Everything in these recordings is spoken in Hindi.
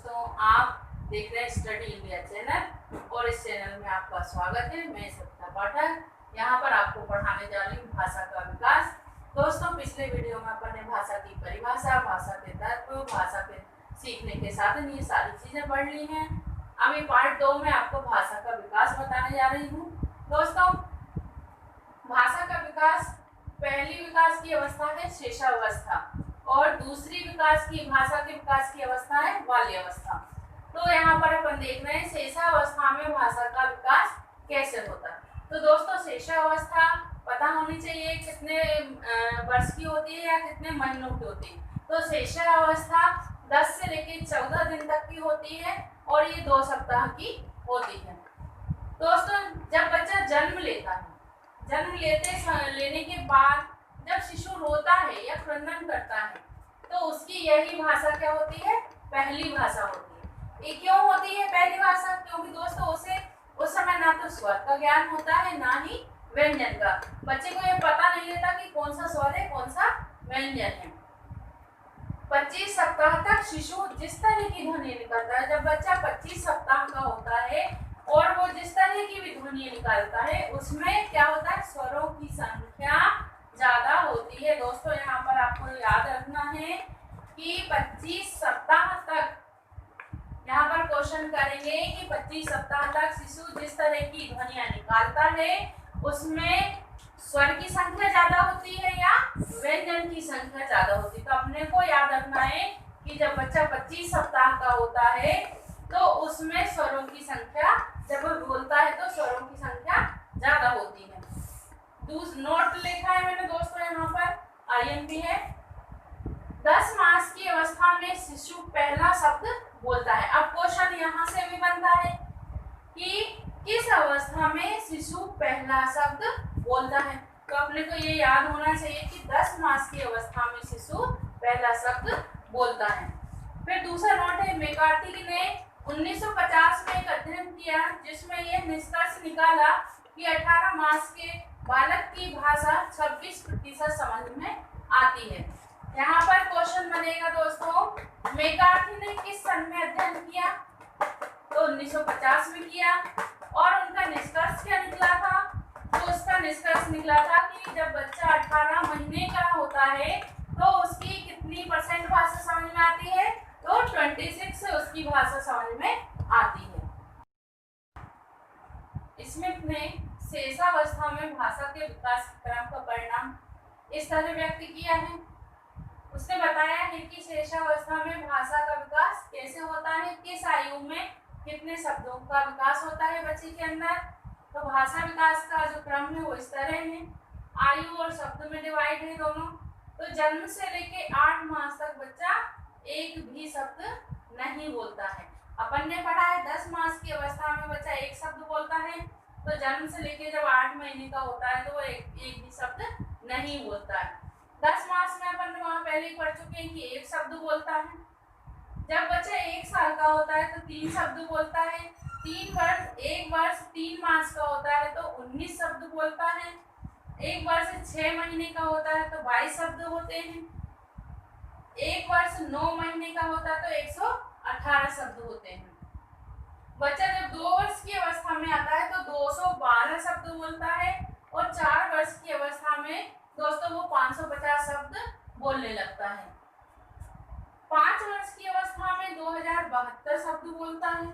दोस्तों, आप देख रहे हैं स्टडी इंडिया चैनल और इस चैनल में आपका स्वागत है। मैं सविता पाठक यहाँ पर आपको पढ़ाने जा रही हूँ भाषा का विकास। दोस्तों, पिछले वीडियो में अपन ने भाषा की परिभाषा, भाषा के तत्व, भाषा के सीखने के साधन, ये सारी चीजें पढ़ ली हैं। अभी पार्ट 2 में आपको भाषा का विकास बताने जा रही हूँ। दोस्तों, भाषा का विकास, पहली विकास की अवस्था है शेषावस्था और दूसरी भाषा के विकास की अवस्था है बाल्यावस्था। तो यहाँ पर अपन देख रहे हैं शेषावस्था में भाषा का विकास कैसे होता है। तो दोस्तों, शेषावस्था पता होनी चाहिए कितने वर्ष की होती है या कितने महीनों की होती है। तो शेषावस्था 10 से लेकर 14 दिन तक की होती है और ये 2 सप्ताह की होती है। दोस्तों, जब बच्चा जन्म लेता है, जन्म लेने के बाद जब शिशु रोता है या क्रंदन करता है तो उसकी यही भाषा क्या होती है? पहली भाषा होती है। ये क्यों होती है पहली भाषा? क्योंकि दोस्तों उसे उस समय ना तो स्वर का ज्ञान होता है ना ही व्यंजन का। बच्चे को ये पता नहीं रहता कि कौन सा स्वर है कौन सा व्यंजन है। 25 सप्ताह तक शिशु जिस तरह की ध्वनि निकालता है, जब बच्चा 25 सप्ताह का होता है और वो जिस तरह की भी ध्वनि निकालता है उसमें क्या होता है? स्वरों की संख्या ज्यादा होती है। दोस्तों, यहाँ पर आपको याद रखना है कि 25 सप्ताह तक, यहाँ पर क्वेश्चन करेंगे कि 25 सप्ताह तक शिशु जिस तरह की ध्वनियां निकालता है उसमें स्वर की संख्या ज्यादा होती है या व्यंजन की संख्या ज्यादा होती है। तो अपने को याद रखना है कि जब बच्चा 25 सप्ताह का होता है तो उसमें स्वरों की संख्या, जब वो बोलता है तो स्वरों की संख्या ज्यादा होती है। नोट लिखा है मैंने दोस्तों, यहाँ पर आईएमपी है। 10 मास की अवस्था में शिशु पहला शब्द बोलता है। अब क्वेश्चन यहाँ से भी बनता है कि किस अवस्था में शिशु पहला शब्द बोलता है। तो अपने को ये याद होना चाहिए कि 10 मास की अवस्था में शिशु पहला शब्द बोलता है। फिर दूसरा नोट है, मैकार्थी ने 1950 में एक अध्ययन किया जिसमें यह निष्कर्ष निकाला कि 18 मास के बालक की भाषा 26% समझ में आती है। यहाँ पर क्वेश्चन बनेगा दोस्तों, मैकार्थी ने किस सन में अध्ययन किया? तो 1950 में किया। और उनका निष्कर्ष क्या निकला था? तो उसका निष्कर्ष निकला था कि जब बच्चा 18 महीने का होता है तो उसकी कितनी % भाषा समझ में आती है? तो 26 से उसकी भाषा समझ में आती है। स्मिथ ने शेषावस्था में भाषा के विकास क्रम का परिणाम इस तरह व्यक्त किया है। उसने बताया है कि शेषावस्था में भाषा का विकास कैसे होता है, किस आयु में कितने शब्दों का विकास होता है बच्चे के अंदर। तो भाषा विकास का जो क्रम है वो इस तरह है, आयु और शब्द में डिवाइड है दोनों। तो जन्म से लेके 8 मास तक बच्चा एक भी शब्द नहीं बोलता है। अपन ने पढ़ा है 10 मास की अवस्था में बच्चा एक शब्द बोलता है, तो जन्म से लेके जब 8 महीने का होता है तो वो एक भी शब्द नहीं बोलता है। 10 मास में अपन वहाँ पहले ही पढ़ चुके हैं कि एक शब्द बोलता है। जब बच्चा 1 साल का होता है तो 3 शब्द बोलता है। 1 वर्ष 3 मास का होता है तो 19 शब्द बोलता है। 1 वर्ष 6 महीने का होता है तो 22 शब्द होते हैं। 1 वर्ष 9 महीने का होता है तो 118 शब्द होते हैं। बच्चा जब 2 वर्ष की अवस्था में आता है तो 212 शब्द बोलता है और 4 वर्ष की अवस्था में दोस्तों वो 550 शब्द बोलने लगता है। 5 वर्ष की अवस्था में 2072 शब्द बोलता है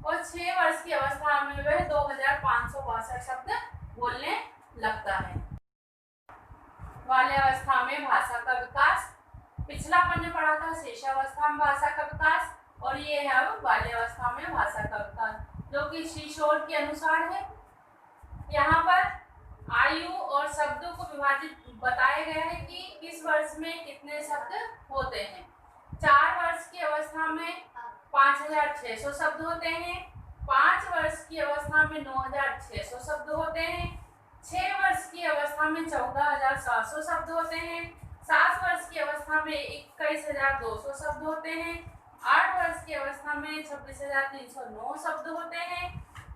और 6 वर्ष की अवस्था में वह 2562 शब्द बोलने लगता है। बाल्यावस्था में भाषा का विकास, पिछला अपन ने पढ़ा था शेषावस्था में भाषा का विकास और ये है अब बाल्यावस्था में भाषा का विकास, जो कि शीशोर के अनुसार है। यहाँ पर आयु और शब्दों को विभाजित बताया गया है कि किस वर्ष में कितने शब्द होते हैं। 4 वर्ष की अवस्था में 5600 शब्द होते हैं। 5 वर्ष की अवस्था में 9600 शब्द होते हैं। 6 वर्ष की अवस्था में 14700 शब्द होते हैं। 7 वर्ष की अवस्था में 21200 शब्द होते हैं। 8 वर्ष की अवस्था में 26309 शब्द होते हैं।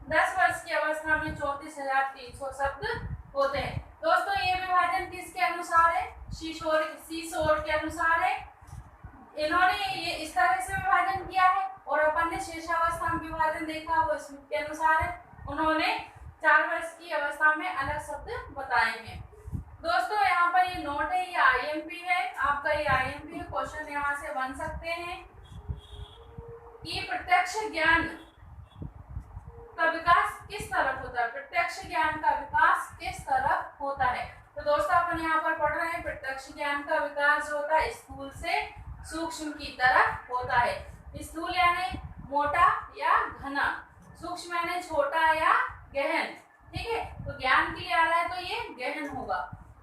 10 वर्ष की अवस्था में 34300 शब्द होते हैं। दोस्तों, ये विभाजन किसके अनुसार है? शीशोर के अनुसार है। इन्होंने ये इस तरह से विभाजन किया है और अपन ने शेषावस्था में विभाजन देखा वो स्मिथ के अनुसार है। उन्होंने 4 वर्ष की अवस्था में अलग शब्द बताए हैं। दोस्तों यहाँ पर ये नोट है, ये आईएमपी है आपका, ये आईएमपी है। क्वेश्चन यहाँ से बन सकते हैं कि प्रत्यक्ष ज्ञान का विकास किस तरफ होता है, प्रत्यक्ष ज्ञान का विकास किस तरफ होता है। तो दोस्तों अपन यहाँ पर पढ़ रहे हैं प्रत्यक्ष ज्ञान का विकास जो होता है स्थूल से सूक्ष्म की तरफ होता है। स्थूल यानी मोटा या घना, सूक्ष्म यानी छोटा या गहन। ठीक है, तो ज्ञान के लिए आ रहा है तो ये गहन होगा।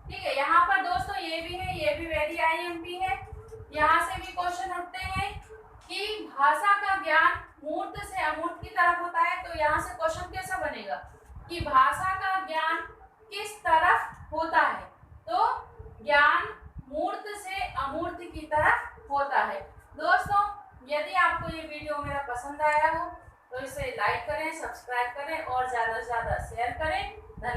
ठीक है, यहाँ पर दोस्तों ये भी है, ये भी वेरी आईएमपी है। यहाँ से भी क्वेश्चन उठते हैं कि भाषा का ज्ञान मूर्त से अमूर्त की तरफ होता है। तो यहाँ से क्वेश्चन कैसा बनेगा कि भाषा का ज्ञान किस तरफ होता है। तो ज्ञान मूर्त से अमूर्त की तरफ होता है। दोस्तों यदि आपको ये वीडियो मेरा पसंद आया हो तो इसे लाइक करें, सब्सक्राइब करें और ज़्यादा से ज़्यादा शेयर करें। धन्यवाद।